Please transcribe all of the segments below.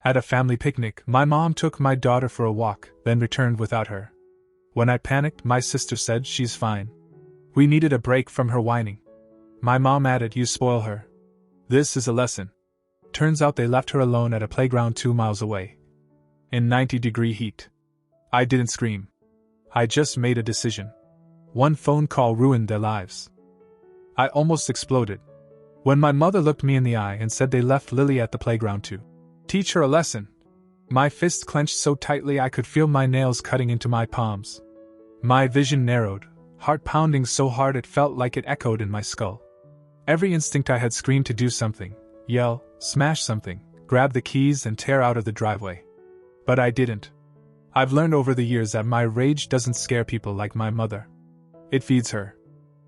At a family picnic, my mom took my daughter for a walk, then returned without her. When I panicked, my sister said she's fine. We needed a break from her whining. My mom added, "You spoil her." This is a lesson. Turns out they left her alone at a playground 2 miles away. In 90-degree heat. I didn't scream. I just made a decision. One phone call ruined their lives. I almost exploded. When my mother looked me in the eye and said they left Lily at the playground to teach her a lesson, my fist clenched so tightly I could feel my nails cutting into my palms. My vision narrowed, heart pounding so hard it felt like it echoed in my skull. Every instinct I had screamed to do something, yell, smash something, grab the keys and tear out of the driveway. But I didn't. I've learned over the years that my rage doesn't scare people like my mother. It feeds her.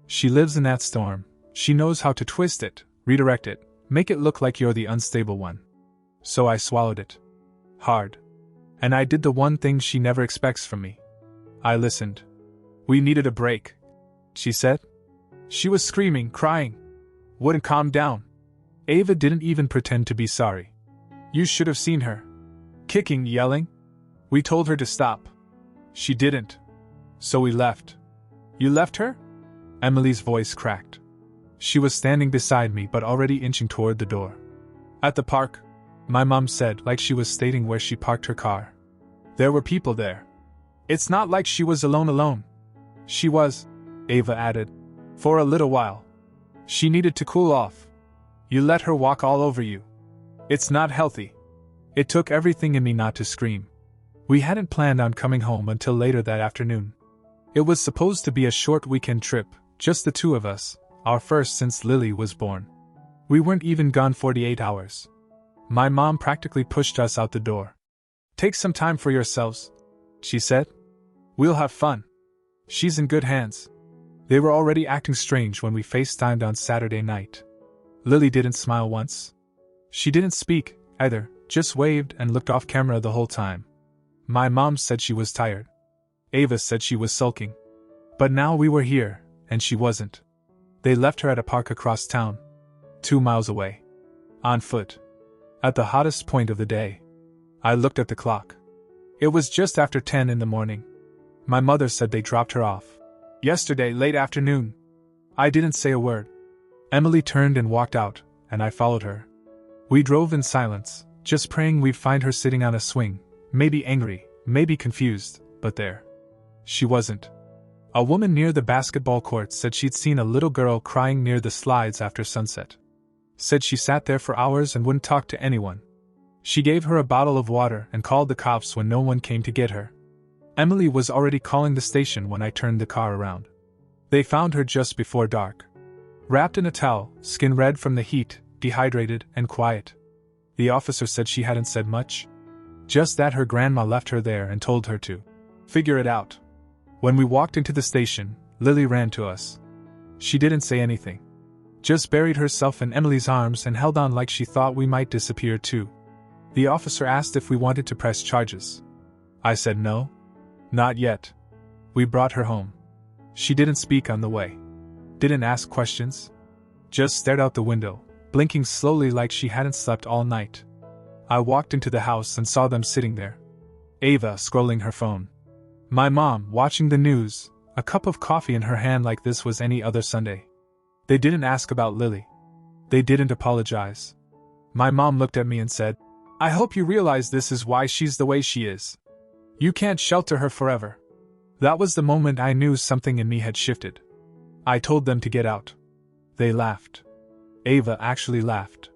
She lives in that storm. She knows how to twist it, redirect it, make it look like you're the unstable one. So I swallowed it. Hard. And I did the one thing she never expects from me. I listened. "We needed a break," she said. She was screaming, crying. Wouldn't calm down. Ava didn't even pretend to be sorry. You should have seen her. Kicking, yelling. We told her to stop. She didn't. So we left. You left her? Emily's voice cracked. She was standing beside me but already inching toward the door. At the park, my mom said, like she was stating where she parked her car. There were people there. It's not like she was alone. She was, Ava added. For a little while. She needed to cool off. You let her walk all over you. It's not healthy. It took everything in me not to scream. We hadn't planned on coming home until later that afternoon. It was supposed to be a short weekend trip, just the two of us, our first since Lily was born. We weren't even gone 48 hours. My mom practically pushed us out the door. Take some time for yourselves, she said. We'll have fun. She's in good hands. They were already acting strange when we FaceTimed on Saturday night. Lily didn't smile once. She didn't speak, either, just waved and looked off camera the whole time. My mom said she was tired. Ava said she was sulking. But now we were here, and she wasn't. They left her at a park across town, 2 miles away. On foot. At the hottest point of the day. I looked at the clock. It was just after 10 in the morning. My mother said they dropped her off. Yesterday, late afternoon. I didn't say a word. Emily turned and walked out, and I followed her. We drove in silence, just praying we'd find her sitting on a swing, maybe angry, maybe confused, but there. She wasn't. A woman near the basketball court said she'd seen a little girl crying near the slides after sunset. Said she sat there for hours and wouldn't talk to anyone. She gave her a bottle of water and called the cops when no one came to get her. Emily was already calling the station when I turned the car around. They found her just before dark. Wrapped in a towel, skin red from the heat, dehydrated and quiet. The officer said she hadn't said much. Just that her grandma left her there and told her to figure it out. When we walked into the station, Lily ran to us. She didn't say anything. Just buried herself in Emily's arms and held on like she thought we might disappear too. The officer asked if we wanted to press charges. I said no. Not yet. We brought her home. She didn't speak on the way. Didn't ask questions. Just stared out the window, blinking slowly like she hadn't slept all night. I walked into the house and saw them sitting there. Ava scrolling her phone. My mom watching the news, a cup of coffee in her hand like this was any other Sunday. They didn't ask about Lily. They didn't apologize. My mom looked at me and said, I hope you realize this is why she's the way she is. You can't shelter her forever. That was the moment I knew something in me had shifted. I told them to get out. They laughed. Ava actually laughed.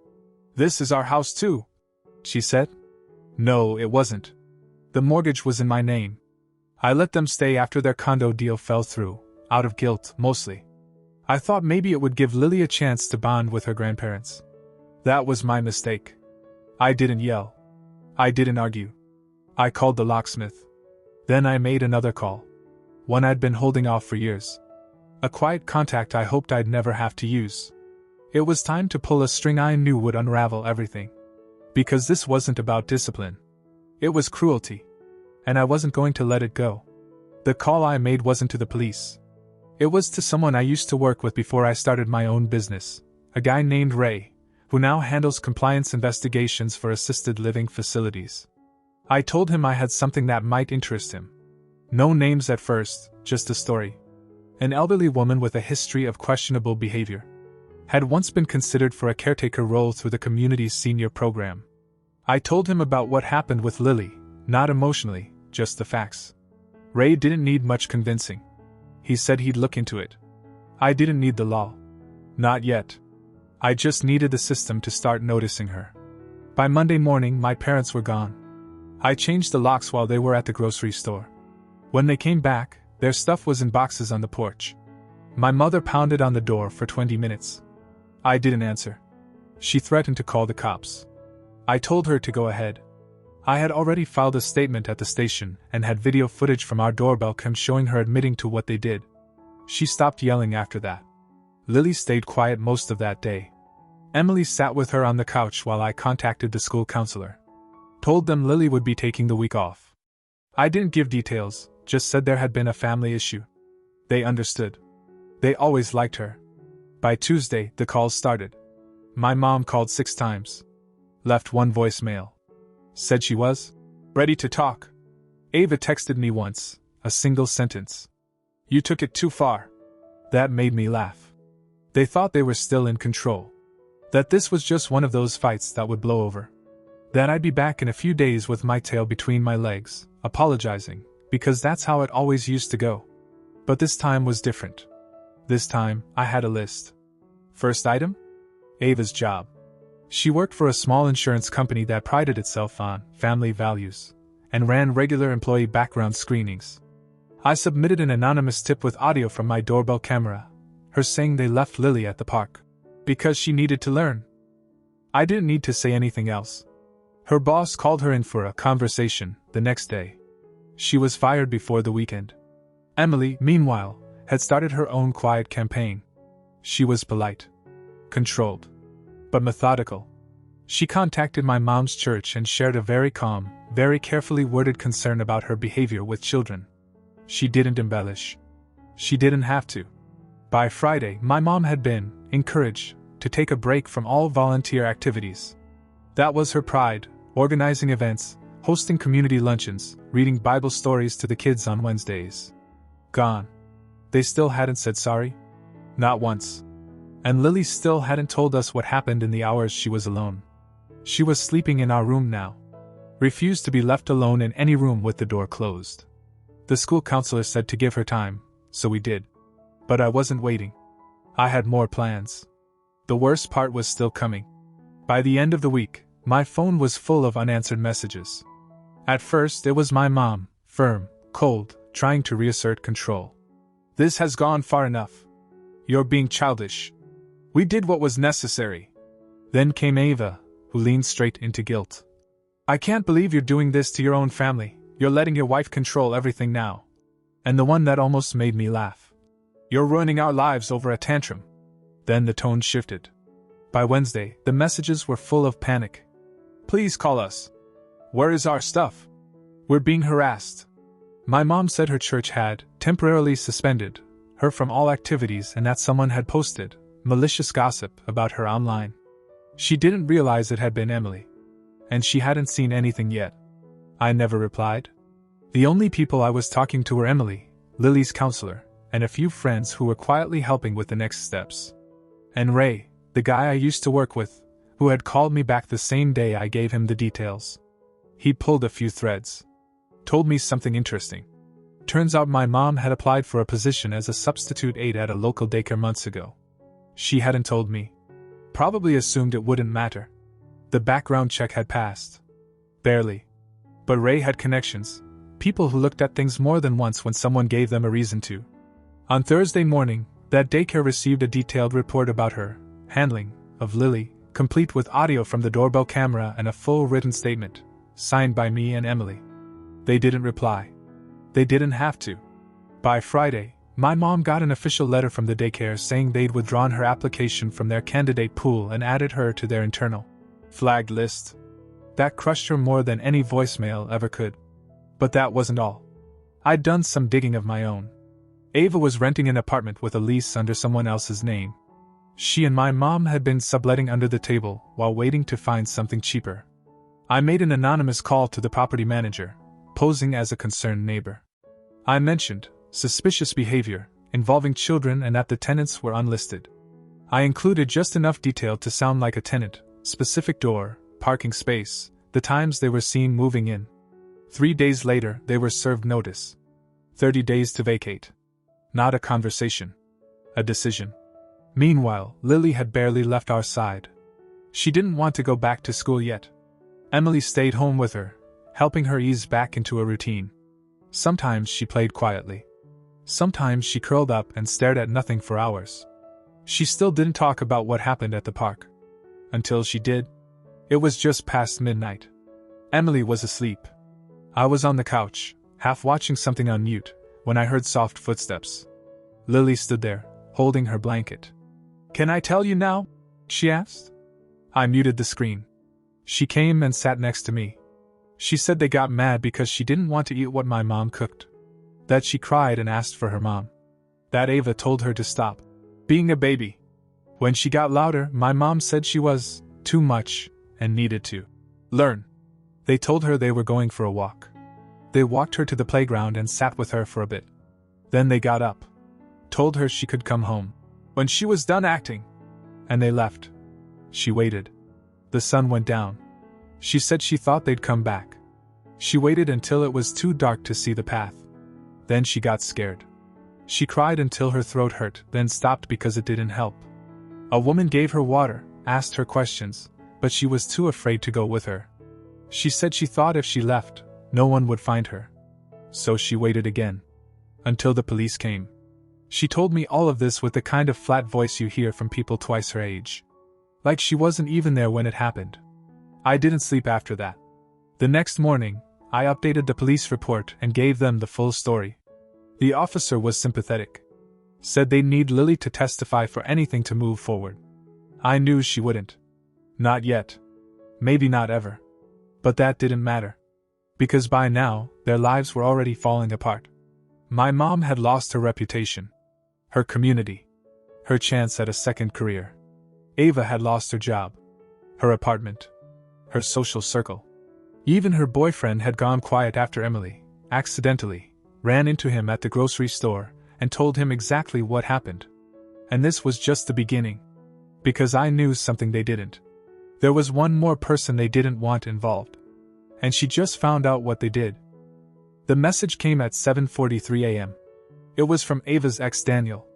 This is our house too, she said. No, it wasn't. The mortgage was in my name. I let them stay after their condo deal fell through, out of guilt, mostly. I thought maybe it would give Lily a chance to bond with her grandparents. That was my mistake. I didn't yell. I didn't argue. I called the locksmith. Then I made another call. One I'd been holding off for years. A quiet contact I hoped I'd never have to use. It was time to pull a string I knew would unravel everything. Because this wasn't about discipline. It was cruelty. And I wasn't going to let it go. The call I made wasn't to the police. It was to someone I used to work with before I started my own business, a guy named Ray, who now handles compliance investigations for assisted living facilities. I told him I had something that might interest him. No names at first, just a story. An elderly woman with a history of questionable behavior had once been considered for a caretaker role through the community's senior program. I told him about what happened with Lily, not emotionally, just the facts. Ray didn't need much convincing. He said he'd look into it. I didn't need the law. Not yet. I just needed the system to start noticing her. By Monday morning, my parents were gone. I changed the locks while they were at the grocery store. When they came back, their stuff was in boxes on the porch. My mother pounded on the door for 20 minutes. I didn't answer. She threatened to call the cops. I told her to go ahead. I had already filed a statement at the station and had video footage from our doorbell cam showing her admitting to what they did. She stopped yelling after that. Lily stayed quiet most of that day. Emily sat with her on the couch while I contacted the school counselor. Told them Lily would be taking the week off. I didn't give details, just said there had been a family issue. They understood. They always liked her. By Tuesday, the calls started. My mom called 6 times. Left 1 voicemail. Said she was ready to talk. Ava texted me once, a single sentence. "You took it too far." That made me laugh. They thought they were still in control. That this was just one of those fights that would blow over. That I'd be back in a few days with my tail between my legs, apologizing, because that's how it always used to go. But this time was different. This time, I had a list. First item? Ava's job. She worked for a small insurance company that prided itself on family values and ran regular employee background screenings. I submitted an anonymous tip with audio from my doorbell camera, her saying they left Lily at the park because she needed to learn. I didn't need to say anything else. Her boss called her in for a conversation the next day. She was fired before the weekend. Emily, meanwhile, had started her own quiet campaign. She was polite, controlled, but methodical. She contacted my mom's church and shared a very calm, very carefully worded concern about her behavior with children. She didn't embellish. She didn't have to. By Friday, my mom had been encouraged to take a break from all volunteer activities. That was her pride, organizing events, hosting community luncheons, reading Bible stories to the kids on Wednesdays. Gone. They still hadn't said sorry? Not once. And Lily still hadn't told us what happened in the hours she was alone. She was sleeping in our room now. Refused to be left alone in any room with the door closed. The school counselor said to give her time, so we did. But I wasn't waiting. I had more plans. The worst part was still coming. By the end of the week, my phone was full of unanswered messages. At first it was my mom, firm, cold, trying to reassert control. "This has gone far enough. You're being childish. We did what was necessary." Then came Ava, who leaned straight into guilt. "I can't believe you're doing this to your own family. You're letting your wife control everything now." And the one that almost made me laugh. "You're ruining our lives over a tantrum." Then the tone shifted. By Wednesday, the messages were full of panic. "Please call us. Where is our stuff? We're being harassed." My mom said her church had temporarily suspended her from all activities and that someone had posted malicious gossip about her online. She didn't realize it had been Emily. And she hadn't seen anything yet. I never replied. The only people I was talking to were Emily, Lily's counselor, and a few friends who were quietly helping with the next steps. And Ray, the guy I used to work with, who had called me back the same day I gave him the details. He pulled a few threads. Told me something interesting. Turns out my mom had applied for a position as a substitute aide at a local daycare months ago. She hadn't told me. Probably assumed it wouldn't matter. The background check had passed. Barely. But Ray had connections, people who looked at things more than once when someone gave them a reason to. On Thursday morning, that daycare received a detailed report about her handling of Lily, complete with audio from the doorbell camera and a full written statement, signed by me and Emily. They didn't reply. They didn't have to. By Friday, my mom got an official letter from the daycare saying they'd withdrawn her application from their candidate pool and added her to their internal flagged list. That crushed her more than any voicemail ever could. But that wasn't all. I'd done some digging of my own. Ava was renting an apartment with a lease under someone else's name. She and my mom had been subletting under the table while waiting to find something cheaper. I made an anonymous call to the property manager, posing as a concerned neighbor. I mentioned suspicious behavior involving children and that the tenants were unlisted. I included just enough detail to sound like a tenant, specific door, parking space, the times they were seen moving in. 3 days later, they were served notice. 30 days to vacate. Not a conversation. A decision. Meanwhile, Lily had barely left our side. She didn't want to go back to school yet. Emily stayed home with her, helping her ease back into a routine. Sometimes she played quietly. Sometimes she curled up and stared at nothing for hours. She still didn't talk about what happened at the park. Until she did. It was just past midnight. Emily was asleep. I was on the couch, half watching something on mute, when I heard soft footsteps. Lily stood there, holding her blanket. "Can I tell you now?" she asked. I muted the screen. She came and sat next to me. She said they got mad because she didn't want to eat what my mom cooked. That she cried and asked for her mom. That Ava told her to stop being a baby. When she got louder, my mom said she was too much and needed to learn. They told her they were going for a walk. They walked her to the playground and sat with her for a bit. Then they got up, told her she could come home when she was done acting, and they left. She waited. The sun went down. She said she thought they'd come back. She waited until it was too dark to see the path. Then she got scared. She cried until her throat hurt, then stopped because it didn't help. A woman gave her water, asked her questions, but she was too afraid to go with her. She said she thought if she left, no one would find her. So she waited again. Until the police came. She told me all of this with the kind of flat voice you hear from people twice her age. Like she wasn't even there when it happened. I didn't sleep after that. The next morning, I updated the police report and gave them the full story. The officer was sympathetic. Said they'd need Lily to testify for anything to move forward. I knew she wouldn't. Not yet. Maybe not ever. But that didn't matter. Because by now, their lives were already falling apart. My mom had lost her reputation. Her community. Her chance at a second career. Ava had lost her job. Her apartment. Her social circle. Even her boyfriend had gone quiet after Emily, accidentally, ran into him at the grocery store and told him exactly what happened. And this was just the beginning. Because I knew something they didn't. There was one more person they didn't want involved. And she just found out what they did. The message came at 7:43 a.m. It was from Ava's ex Daniel.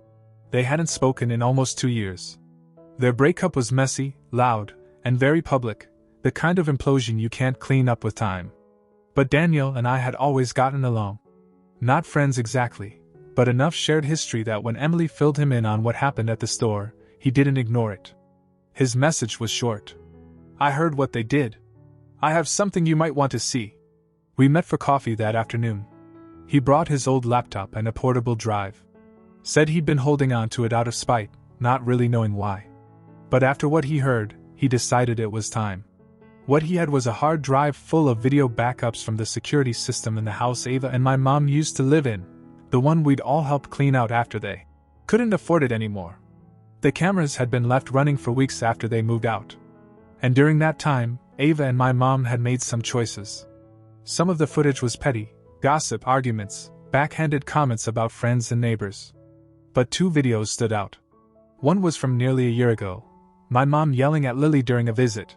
They hadn't spoken in almost 2 years. Their breakup was messy, loud, and very public, the kind of implosion you can't clean up with time. But Daniel and I had always gotten along. Not friends exactly, but enough shared history that when Emily filled him in on what happened at the store, he didn't ignore it. His message was short. "I heard what they did. I have something you might want to see." We met for coffee that afternoon. He brought his old laptop and a portable drive. Said he'd been holding on to it out of spite, not really knowing why. But after what he heard, he decided it was time. What he had was a hard drive full of video backups from the security system in the house Ava and my mom used to live in, the one we'd all helped clean out after they couldn't afford it anymore. The cameras had been left running for weeks after they moved out. And during that time, Ava and my mom had made some choices. Some of the footage was petty, gossip, arguments, backhanded comments about friends and neighbors. But 2 videos stood out. One was from nearly a year ago, my mom yelling at Lily during a visit.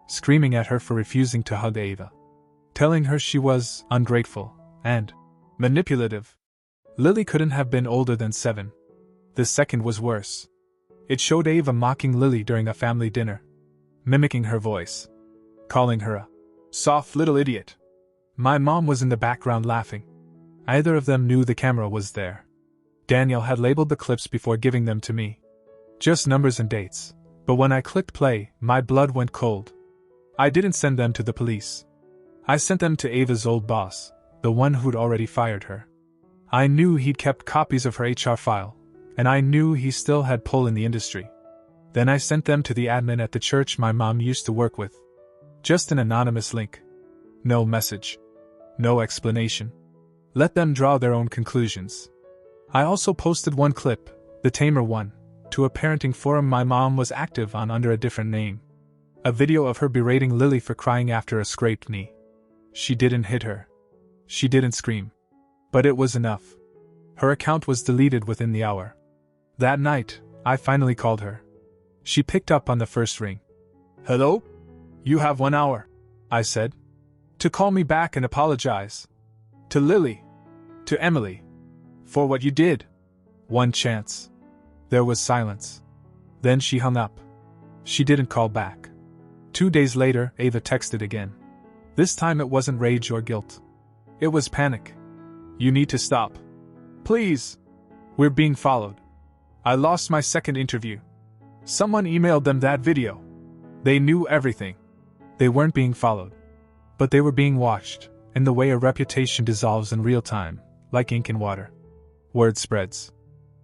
Screaming at her for refusing to hug Ava. Telling her she was ungrateful and manipulative. Lily couldn't have been older than 7. The second was worse. It showed Ava mocking Lily during a family dinner. Mimicking her voice. Calling her a soft little idiot. My mom was in the background laughing. Either of them knew the camera was there. Daniel had labeled the clips before giving them to me. Just numbers and dates. But when I clicked play, my blood went cold. I didn't send them to the police. I sent them to Ava's old boss, the one who'd already fired her. I knew he'd kept copies of her HR file, and I knew he still had pull in the industry. Then I sent them to the admin at the church my mom used to work with. Just an anonymous link. No message. No explanation. Let them draw their own conclusions. I also posted one clip, the tamer one, to a parenting forum my mom was active on under a different name. A video of her berating Lily for crying after a scraped knee. She didn't hit her. She didn't scream. But it was enough. Her account was deleted within the hour. That night, I finally called her. She picked up on the first ring. "Hello? You have 1 hour," I said. "To call me back and apologize. To Lily. To Emily. For what you did. One chance." There was silence. Then she hung up. She didn't call back. 2 days later, Ava texted again. This time it wasn't rage or guilt. It was panic. "You need to stop. Please. We're being followed. I lost my second interview. Someone emailed them that video. They knew everything. They weren't being followed. But they were being watched, in the way a reputation dissolves in real time, like ink in water. Word spreads.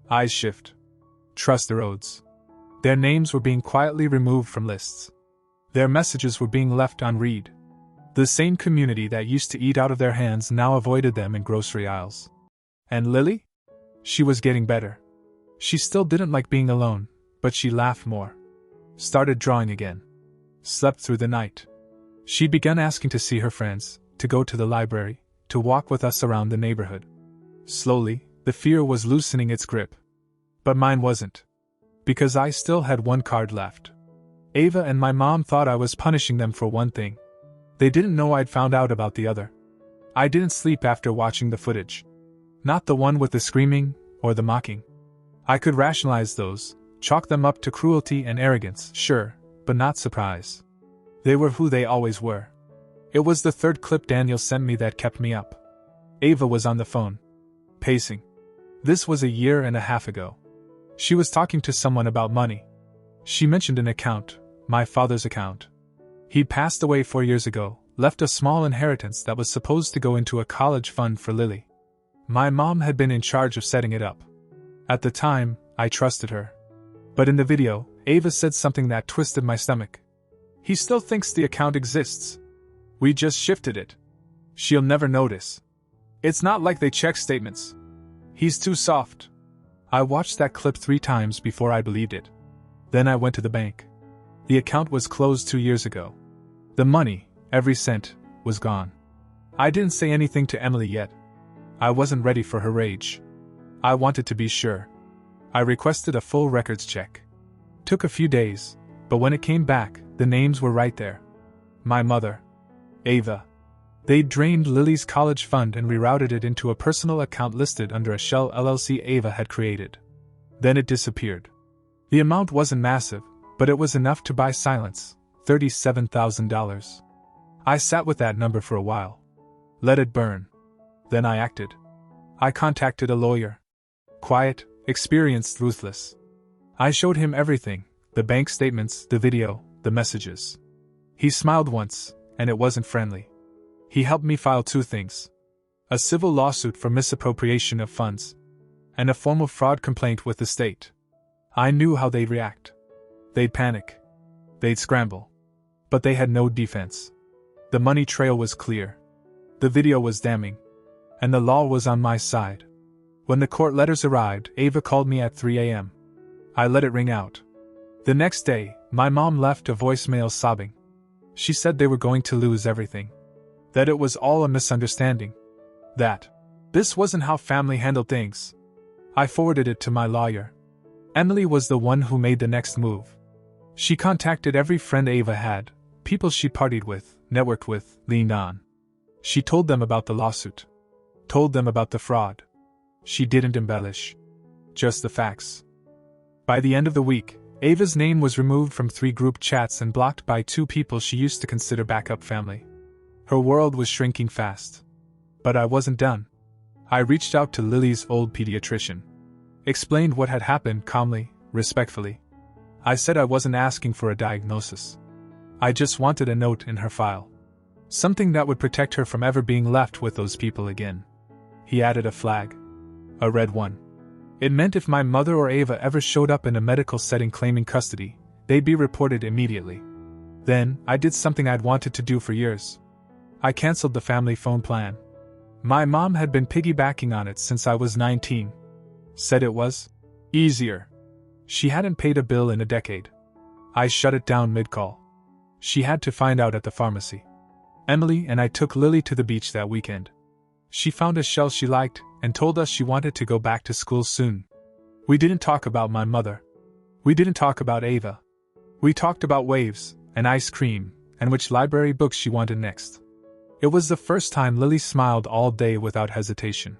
Eyes shift. Trust erodes. Their names were being quietly removed from lists. Their messages were being left unread. The same community that used to eat out of their hands now avoided them in grocery aisles. And Lily? She was getting better. She still didn't like being alone, but she laughed more. Started drawing again. Slept through the night. She'd begun asking to see her friends, to go to the library, to walk with us around the neighborhood. Slowly, the fear was loosening its grip. But mine wasn't. Because I still had one card left. Ava and my mom thought I was punishing them for one thing. They didn't know I'd found out about the other. I didn't sleep after watching the footage. Not the one with the screaming, or the mocking. I could rationalize those, chalk them up to cruelty and arrogance, sure, but not surprise. They were who they always were. It was the third clip Daniel sent me that kept me up. Ava was on the phone. Pacing. This was 1.5 years ago. She was talking to someone about money. She mentioned an account, my father's account. He'd passed away 4 years ago, left a small inheritance that was supposed to go into a college fund for Lily. My mom had been in charge of setting it up. At the time, I trusted her. But in the video, Ava said something that twisted my stomach. "He still thinks the account exists. We just shifted it. She'll never notice. It's not like they check statements. He's too soft." I watched that clip 3 times before I believed it. Then I went to the bank. The account was closed 2 years ago. The money, every cent, was gone. I didn't say anything to Emily yet. I wasn't ready for her rage. I wanted to be sure. I requested a full records check. Took a few days, but when it came back, the names were right there. My mother. Ava. They'd drained Lily's college fund and rerouted it into a personal account listed under a shell LLC Ava had created. Then it disappeared. The amount wasn't massive, but it was enough to buy silence, $37,000. I sat with that number for a while. Let it burn. Then I acted. I contacted a lawyer. Quiet, experienced, ruthless. I showed him everything, the bank statements, the video, the messages. He smiled once, and it wasn't friendly. He helped me file 2 things. A civil lawsuit for misappropriation of funds, and a formal fraud complaint with the state. I knew how they'd react. They'd panic. They'd scramble. But they had no defense. The money trail was clear. The video was damning. And the law was on my side. When the court letters arrived, Ava called me at 3 a.m. I let it ring out. The next day, my mom left a voicemail sobbing. She said they were going to lose everything. That it was all a misunderstanding. That this wasn't how family handled things. I forwarded it to my lawyer. Emily was the one who made the next move. She contacted every friend Ava had, people she partied with, networked with, leaned on. She told them about the lawsuit. Told them about the fraud. She didn't embellish. Just the facts. By the end of the week, Ava's name was removed from 3 group chats and blocked by 2 people she used to consider backup family. Her world was shrinking fast. But I wasn't done. I reached out to Lily's old pediatrician. Explained what had happened calmly, respectfully. I said I wasn't asking for a diagnosis. I just wanted a note in her file. Something that would protect her from ever being left with those people again. He added a flag. A red one. It meant if my mother or Ava ever showed up in a medical setting claiming custody, they'd be reported immediately. Then, I did something I'd wanted to do for years. I canceled the family phone plan. My mom had been piggybacking on it since I was 19. Said it was easier. She hadn't paid a bill in a decade. I shut it down mid-call. She had to find out at the pharmacy. Emily and I took Lily to the beach that weekend. She found a shell she liked and told us she wanted to go back to school soon. We didn't talk about my mother. We didn't talk about Ava. We talked about waves and ice cream and which library books she wanted next. It was the first time Lily smiled all day without hesitation.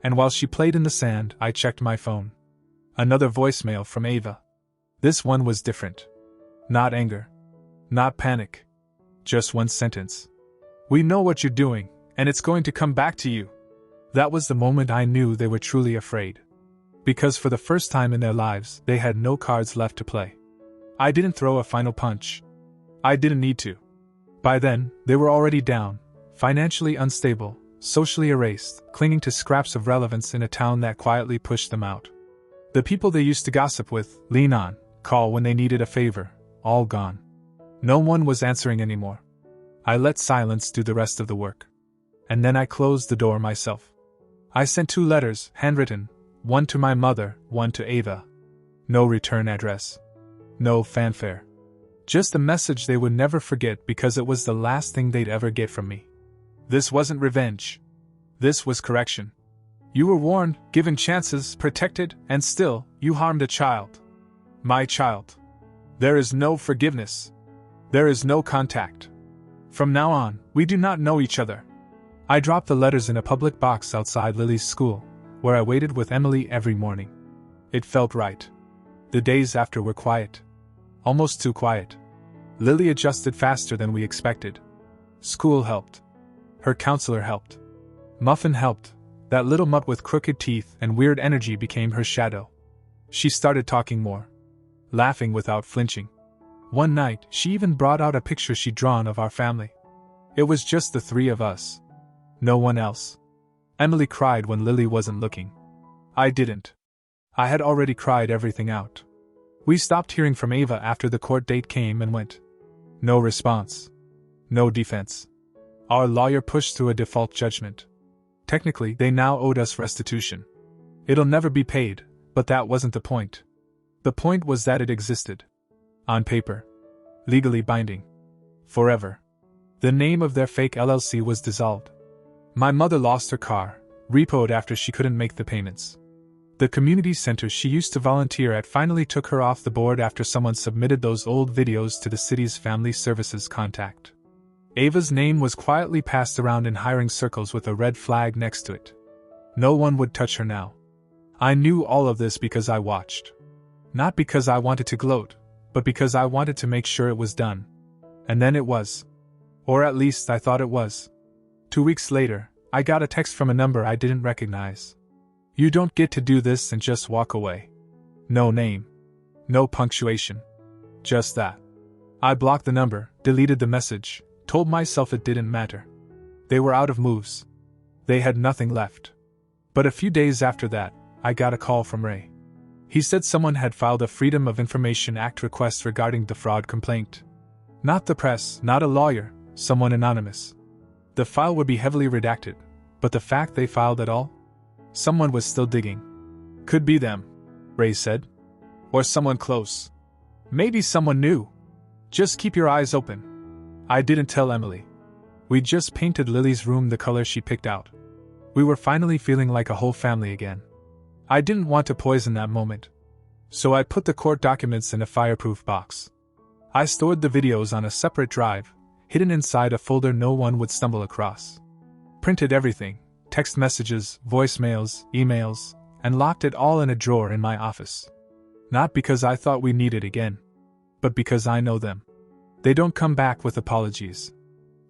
And while she played in the sand, I checked my phone. Another voicemail from Ava. This one was different. Not anger. Not panic. Just one sentence. We know what you're doing, and it's going to come back to you. That was the moment I knew they were truly afraid. Because for the first time in their lives, they had no cards left to play. I didn't throw a final punch. I didn't need to. By then, they were already down, financially unstable, socially erased, clinging to scraps of relevance in a town that quietly pushed them out. The people they used to gossip with, lean on, call when they needed a favor, all gone. No one was answering anymore. I let silence do the rest of the work. And then I closed the door myself. I sent 2 letters, handwritten, one to my mother, one to Ava. No return address. No fanfare. Just a message they would never forget because it was the last thing they'd ever get from me. This wasn't revenge. This was correction. You were warned, given chances, protected, and still, you harmed a child. My child. There is no forgiveness. There is no contact. From now on, we do not know each other. I dropped the letters in a public box outside Lily's school, where I waited with Emily every morning. It felt right. The days after were quiet. Almost too quiet. Lily adjusted faster than we expected. School helped. Her counselor helped. Muffin helped. That little mutt with crooked teeth and weird energy became her shadow. She started talking more. Laughing without flinching. One night, she even brought out a picture she'd drawn of our family. It was just the 3 of us. No one else. Emily cried when Lily wasn't looking. I didn't. I had already cried everything out. We stopped hearing from Ava after the court date came and went. No response. No defense. Our lawyer pushed through a default judgment. Technically, they now owed us restitution. It'll never be paid, but that wasn't the point. The point was that it existed. On paper. Legally binding. Forever. The name of their fake LLC was dissolved. My mother lost her car, repoed after she couldn't make the payments. The community center she used to volunteer at finally took her off the board after someone submitted those old videos to the city's family services contact. Ava's name was quietly passed around in hiring circles with a red flag next to it. No one would touch her now. I knew all of this because I watched. Not because I wanted to gloat, but because I wanted to make sure it was done. And then it was. Or at least I thought it was. 2 weeks later, I got a text from a number I didn't recognize. You don't get to do this and just walk away. No name. No punctuation. Just that. I blocked the number, deleted the message, told myself it didn't matter. They were out of moves. They had nothing left. But a few days after that, I got a call from Ray. He said someone had filed a Freedom of Information Act request regarding the fraud complaint. Not the press, not a lawyer, someone anonymous. The file would be heavily redacted, but the fact they filed at all? Someone was still digging. Could be them, Ray said. Or someone close. Maybe someone new. Just keep your eyes open. I didn't tell Emily. We just painted Lily's room the color she picked out. We were finally feeling like a whole family again. I didn't want to poison that moment. So I put the court documents in a fireproof box. I stored the videos on a separate drive, hidden inside a folder no one would stumble across. Printed everything, text messages, voicemails, emails, and locked it all in a drawer in my office. Not because I thought we need it again, but because I know them. They don't come back with apologies.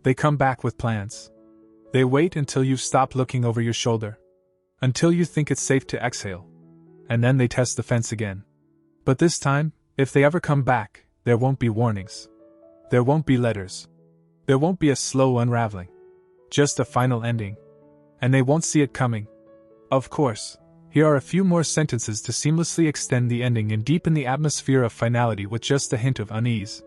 They come back with plans. They wait until you've stopped looking over your shoulder. Until you think it's safe to exhale. And then they test the fence again. But this time, if they ever come back, there won't be warnings. There won't be letters. There won't be a slow unraveling. Just a final ending. And they won't see it coming. Of course, here are a few more sentences to seamlessly extend the ending and deepen the atmosphere of finality with just a hint of unease.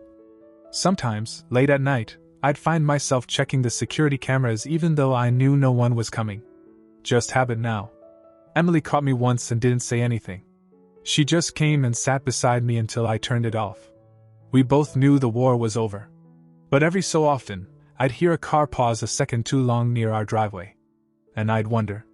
Sometimes, late at night, I'd find myself checking the security cameras even though I knew no one was coming. Just habit now. Emily caught me once and didn't say anything. She just came and sat beside me until I turned it off. We both knew the war was over. But every so often, I'd hear a car pause a second too long near our driveway. And I'd wonder,